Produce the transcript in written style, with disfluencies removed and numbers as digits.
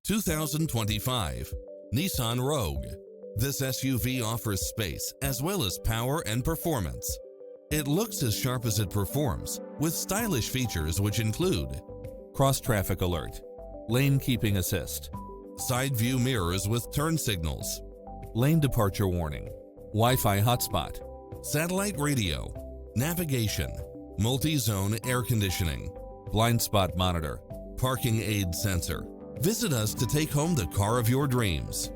2025 Nissan Rogue. This SUV offers space as well as power and performance. It looks as sharp as it performs, with stylish features which include cross-traffic alert, lane keeping assist, side view mirrors with turn signals, lane departure warning, Wi-Fi hotspot, satellite radio, navigation, multi-zone air conditioning, blind spot monitor, parking aid sensor. Visit us to take home the car of your dreams.